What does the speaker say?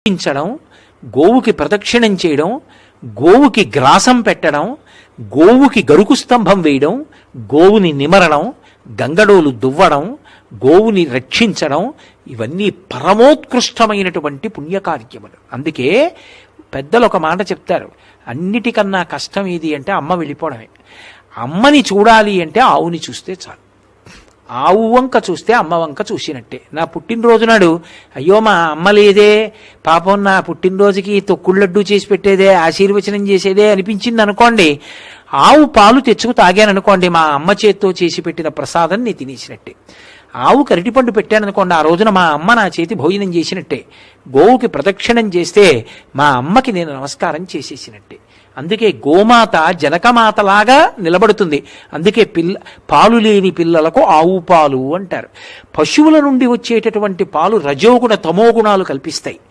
పించడం, గోవుకి ప్రదక్షిణం చేయడం, గోవుకి గ్రాసం పెట్టడం, గోవుకి గరుకు స్తంభం వేయడం, గోవుని నిమరడం, గంగడోలు దువ్వడం, గోవుని రక్షించడం, ఇవన్నీ పరమోత్కృష్టమైనటువంటి పుణ్యకార్యములు. అందుకే పెద్దలు ఒక మాట చెప్తారు, అన్నిటికన్నా కష్టం ఏది అంటే అమ్మ వెళ్ళిపోవడమే. అమ్మని చూడాలి అంటే ఆవుని చూస్తే చాలు. ఆవు వంక చూస్తే అమ్మ వంక చూసినట్టే. నా పుట్టినరోజు నాడు అయ్యో మా అమ్మ లేదే, పాపం నా పుట్టినరోజుకి తొక్కుళ్ళడ్డు చేసి పెట్టేదే, ఆశీర్వచనం చేసేదే అనిపించింది అనుకోండి, ఆవు పాలు తెచ్చుకు తాగాననుకోండి, మా అమ్మ చేత్తో చేసి పెట్టిన ప్రసాదం నేను తినేసినట్టే. ఆవు అరటిపండు పెట్టాననుకోండి, ఆ రోజున మా అమ్మ నా చేతి భోజనం చేసినట్టే. గోవుకి ప్రదక్షిణం చేస్తే మా అమ్మకి నేను నమస్కారం చేసేసినట్టే. అందుకే గోమాత జనకమాతలాగా నిలబడుతుంది. అందుకే పాలు లేని పిల్లలకు ఆవు పాలు అంటారు. పశువుల నుండి వచ్చేటటువంటి పాలు రజోగుణ తమోగుణాలు కల్పిస్తాయి.